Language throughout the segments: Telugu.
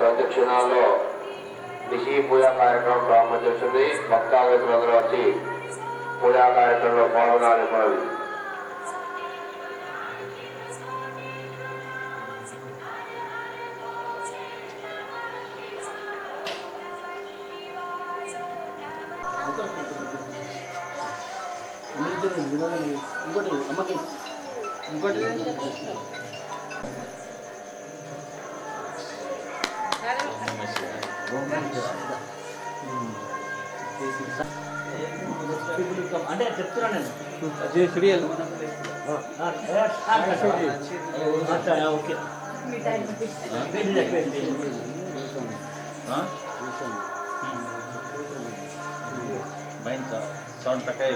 కొద్ది క్షణాల్లో నిశీ పూజా కార్యక్రమం ప్రారంభించింది. భక్తాదులందరూ వచ్చి పూజా కార్యక్రమంలో పాల్గొనాలని మనవి. ఇంకోటి అమ్మకి ఇంకోటి అంటే చెప్తున్నా నేను ఓకే సౌండ్ తక్కువ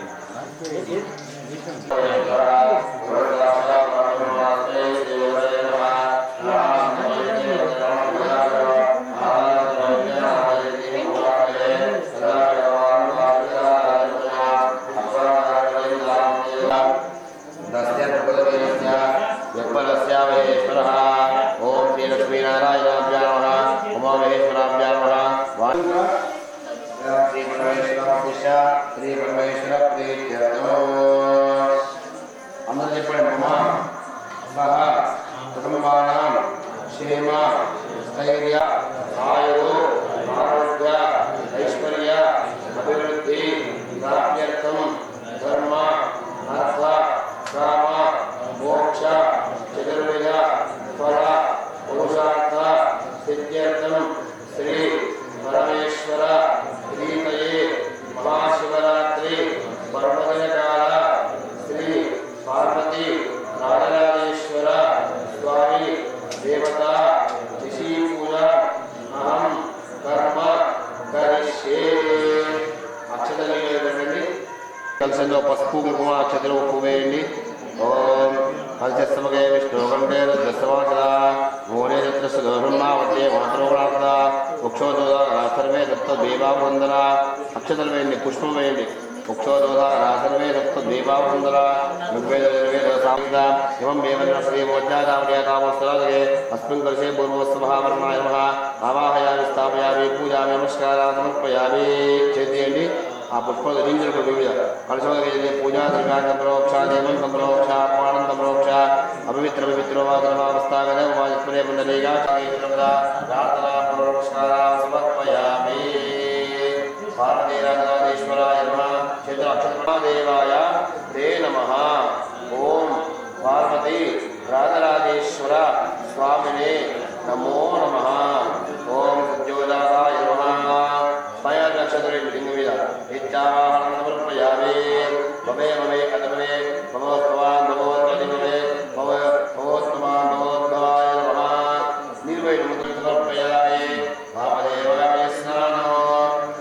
ఓం శ్రీ లక్ష్మీనారాయణాభ్యా నమః ఉమామహేశ్వరాభ్యా నమః శ్రీ పరమేశ్వర ప్రీత్యర్థం. అందరూ చెప్పండి. సహ కుటుంబానాం క్షేమ స్థైర్య ఆయురు ఆరోగ్య ఐశ్వర్య అభివృద్ధి ప్రాప్త్యర్థం ధర్మ అర్థ కామ మోక్ష చతుర్విధ ఫల పురుషార్థ సిద్ధ్యర్థం శ్రీ పరమేశ్వర ప్రీతయే మహాశివరాత్రి పర్వదినకాల శ్రీ పార్వతీ రాజరాజేశ్వర స్వామి దేవత నిశీ పూజ అహం కర్మ కరిష్యే. అక్షతలు పెట్టండి. కలసంలో పసుపు కుంకుమ అక్షతలు ఉప్పు వేయండి. ఓం హరిశస్మగే విష్ణుకంఠే రుద్రస్వాసదా మూలే దత్రస్సు బ్రహ్మావతే మాతృగుణాపద వృక్షోదోద సర్వే దత్త దీపావృందన. అక్షతలు వేయండి. పుష్పం వేయండి. వృక్షోదోద సర్వే దత్త దీపావృందన ఋగ్వేద సాంగ ఇవం మేవన శ్రీమోజ్జాదావళియాకామస్తరాగే అస్మిన్ కలశే పూర్వస్సు మహావర్మాయ నమః ఆవాహయామి స్థాపయామి పూజామి నమస్కారాలు సమర్పయామి. చేయండి. ఆ పుష్ప లింగులకు వివిధ కలశోదయ పూజా ద్రవ్యాన్ని సంప్రోక్ష దేవం సంప్రోక్ష అపానం సంప్రోక్ష అపవిత్ర పవిత్రో వాదనమావస్థాగత ఉమాజస్మరే పుండరీగా ప్రార్థనా నమస్కారా సమర్పయామి. పార్వతీ రాజరాజేశ్వరాయ నమః. చతురక్షరదేవాయ తే నమః. ఓం పార్వతీ రాజరాజేశ్వర స్వామినే నమో నమః. ఓం సత్యోజాతాయ నమః. నక్షత్రం లింగు మీద ఇచ్చావాహనం సమర్పయామి. మమే మమే కథమే మమోత్సవాన్ మమోత్సవే మమోత్సవాన్ మమోత్సవాయ నమః. నిర్వైన ముద్ర సమర్పయామి. వామదేవాయ స్నానం.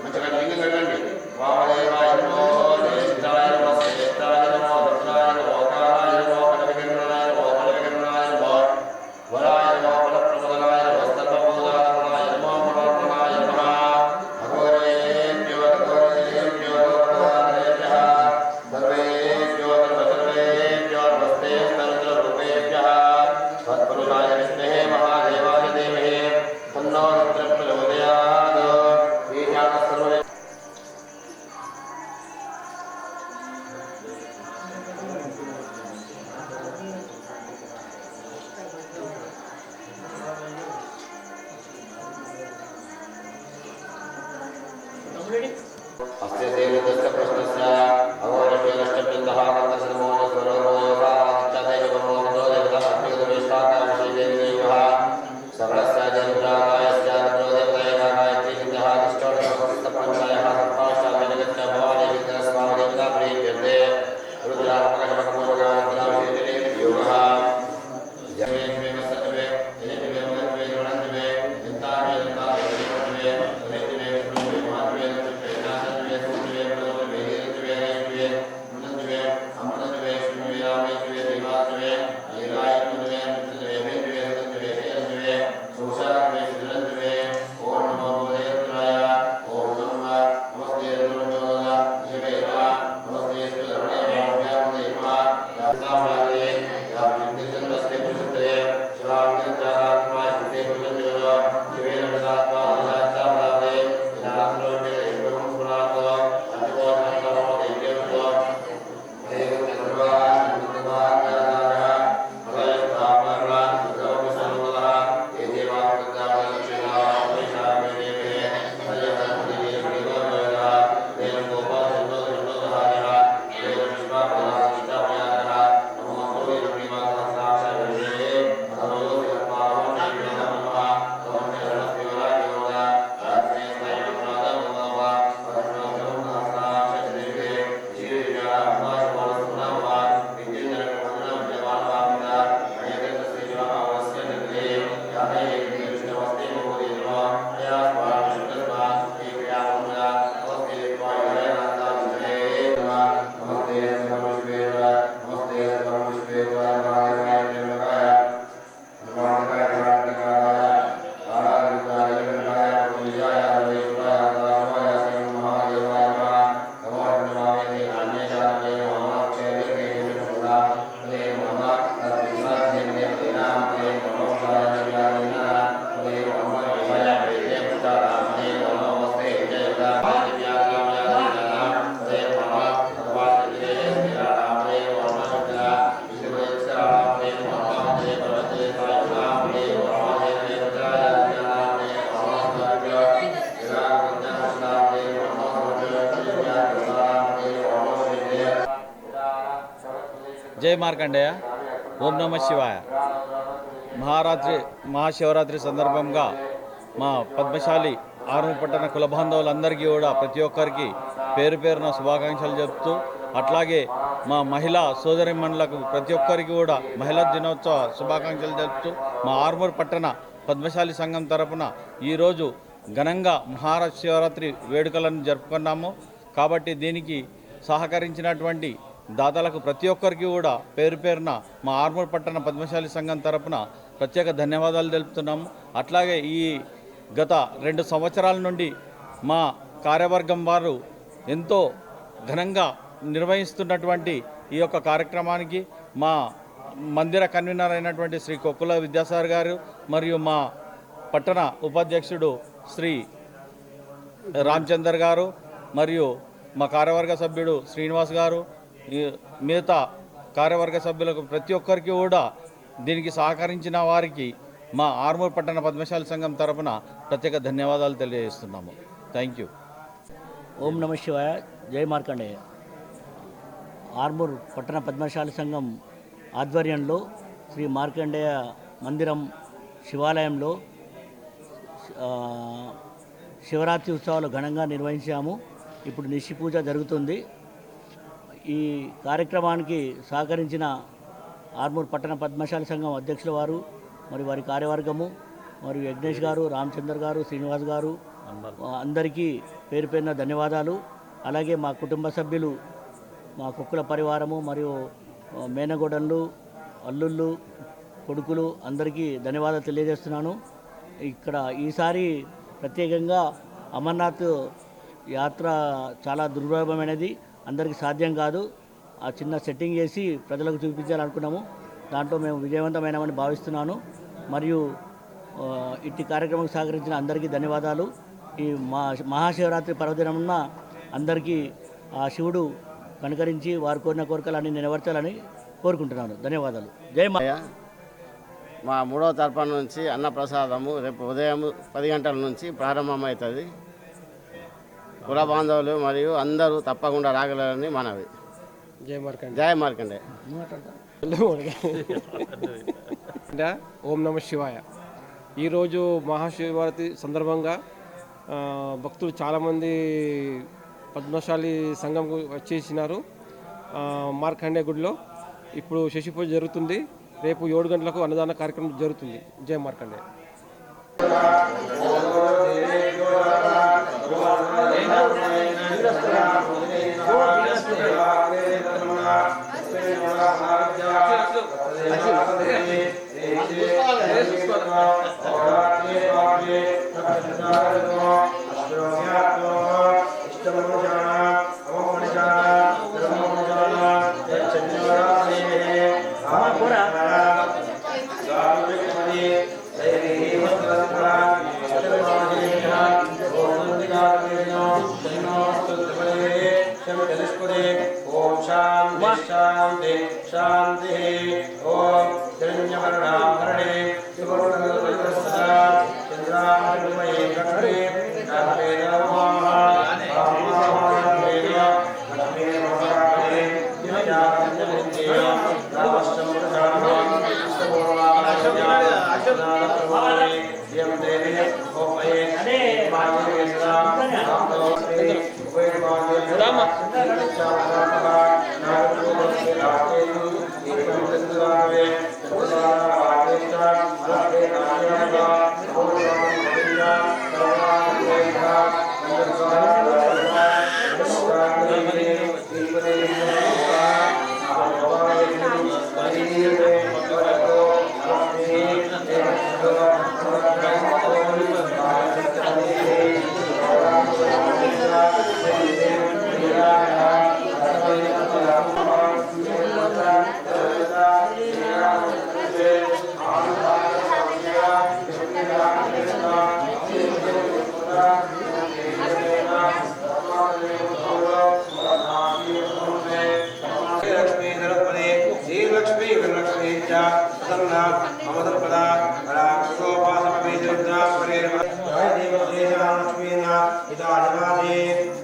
మంచిగా లింగం పెట్టండి. వామదేవాయ నమో జ్యేష్ఠాయ నమో శ్రేష్ఠాయ నమో దక్షిణాయ నమో కారాయ నమో కనకకిరణాయ నమో కనకకిరణాయ నమో వరాయ నమో ఫలప్రమదాయ నమో సర్వభూతాత్మనాయ నమో మనోన్మనాయ నమః. Susah, జై మార్కండేయ. ఓం నమ శివాయ. మహాశివరాత్రి సందర్భంగా మా పద్మశాలి ఆర్మూర్ పట్టణ కుల బాంధవులందరికీ కూడా ప్రతి ఒక్కరికి పేరు పేరున శుభాకాంక్షలు చెప్తూ, అట్లాగే మా మహిళా సోదరిమణులకు ప్రతి ఒక్కరికి కూడా మహిళా దినోత్సవ శుభాకాంక్షలు తెలుపుతూ మా ఆర్మూర్ పట్టణ పద్మశాలి సంఘం తరపున ఈరోజు ఘనంగా మహాశివరాత్రి వేడుకలను జరుపుకున్నాము. కాబట్టి దీనికి సహకరించినటువంటి దాతలకు ప్రతి ఒక్కరికి కూడా పేరు పేరున మా ఆర్మూర్ పట్టణ పద్మశాలి సంఘం తరపున ప్రత్యేక ధన్యవాదాలు తెలుపుతున్నాము. అట్లాగే ఈ గత 2 సంవత్సరాల నుండి మా కార్యవర్గం వారు ఎంతో ఘనంగా నిర్వహిస్తున్నటువంటి ఈ యొక్క కార్యక్రమానికి మా మందిర కన్వీనర్ అయినటువంటి శ్రీ కొక్కుల విద్యాసాగర్ గారు మరియు మా పట్టణ ఉపాధ్యక్షుడు శ్రీ రామచందర్ గారు మరియు మా కార్యవర్గ సభ్యుడు శ్రీనివాస్ గారు, మిగతా కార్యవర్గ సభ్యులకు ప్రతి ఒక్కరికి కూడా దీనికి సహకరించిన వారికి మా ఆర్మూర్ పట్టణ పద్మశాలి సంఘం తరపున ప్రత్యేక ధన్యవాదాలు తెలియజేస్తున్నాము. Thank you. ఓం నమ శివాయ. జై మార్కండేయ. ఆర్మూర్ పట్టణ పద్మశాలి సంఘం ఆధ్వర్యంలో శ్రీ మార్కండేయ మందిరం శివాలయంలో శివరాత్రి ఉత్సవాలు ఘనంగా నిర్వహించాము. ఇప్పుడు నిశి పూజ జరుగుతుంది. ఈ కార్యక్రమానికి సహకరించిన ఆర్మూర్ పట్టణ పద్మశాలి సంఘం అధ్యక్షుల వారు మరి వారి కార్యవర్గము మరియు యజ్ఞేష్ గారు, రామచందర్ గారు, శ్రీనివాస్ గారు అందరికీ పేరు పేరున ధన్యవాదాలు. అలాగే మా కుటుంబ సభ్యులు, మా కుక్కుల పరివారము మరియు మేనగోడళ్ళు, అల్లుళ్ళు, కొడుకులు అందరికీ ధన్యవాదాలు తెలియజేస్తున్నాను. ఇక్కడ ఈసారి ప్రత్యేకంగా అమర్నాథ్ యాత్ర చాలా దుర్లభమైనది, అందరికీ సాధ్యం కాదు. ఆ చిన్న సెట్టింగ్ చేసి ప్రజలకు చూపించాలనుకున్నాము. దాంట్లో మేము విజయవంతమైనామని భావిస్తున్నాను. మరియు ఇట్టి కార్యక్రమం సహకరించిన అందరికీ ధన్యవాదాలు. ఈ మహాశివరాత్రి పర్వదినమున అందరికీ ఆ శివుడు కనుకరించి వారు కోరిన కోరికలన్నీ నెరవేర్చాలని కోరుకుంటున్నాను. ధన్యవాదాలు. జై మా. మా 3వ తరఫు నుంచి అన్నప్రసాదము రేపు ఉదయం 10 గంటల నుంచి ప్రారంభమవుతుంది. కుల బాంధవులు మరియు అందరూ తప్పకుండా రాగలరని మనవి. జై మార్కండే. జై మార్కండే. ఓం నమ శివాయ. ఈరోజు మహాశివరాత్రి సందర్భంగా భక్తులు చాలామంది పద్మశాలి సంఘం వచ్చేసినారు. మార్కండే గుడిలో ఇప్పుడు శశి పూజ జరుగుతుంది. రేపు 7 గంటలకు అన్నదాన కార్యక్రమం జరుగుతుంది. జై మార్కండే. ఓం శాంతి శాంతి శాంతి. ఓం హిరణ్యవర్ణాభరణే సువర్ణసదా చంద్రామృతమయే లక్ష్మీ లక్ష్మీ నమః లక్ష్మీ నమః దివ్యానందముఖ్య నమస్తం ప్రధానం అష్టమూర్వాణి యం దేవి ఓపయే మాతృయేంద్ర రామ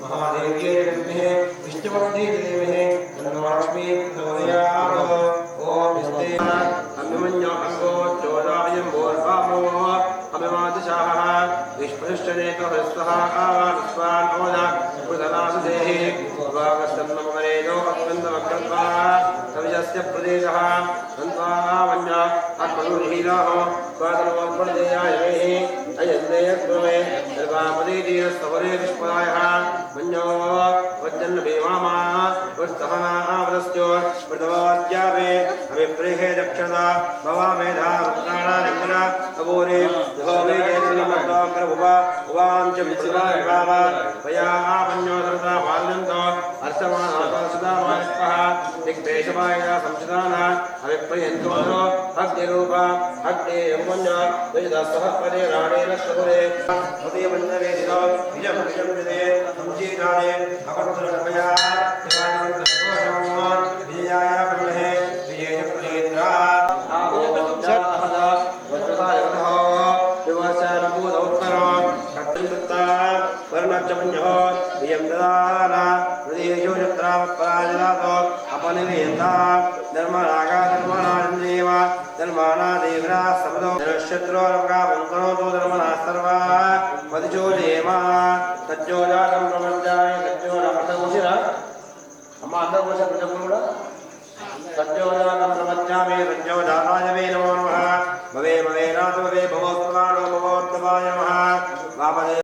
महादेव प्रतिष्ठनेतो हस्तः आवान् स्वान् ओदा कृतनासुदेः स्वागस्तन्नमरेतो अस्मन्दमकृत्वा कविजस्य प्रदेशः सन्त्वा वन्या आत्मनुर्हीलाः स्वातनोत्पदेयाय मेः अयन्देयत्वमे सर्वापदीतीरस्तवरे विष्पदायः मन्यो वज्जन्न भीमामा वत्सहना आवदस्यो प्रतवाद्यावे अभिप्रेहे दक्षता भवामेधा रुद्राणा निम्ना अगोरे यहोवे जयश्रीमद्वाक्रभुवा उवाञ्च प्रतवाद्भावा वया मन्यो सर्वदा बाल्यन्तो अर्चमानाः सदा मानिष्पः दिग्देशमाया संचिताना अभिप्रयन्तो अग्निरूपा अग्ने यमुन्या द्वयदसः पदे राणेन सहुरे उदयमन्नवेदिनो विजं विजं विदे संचीताने अपरत्रमया विजयाय ब्रह्मे विजय प्रेन्द्रा సత్యోజ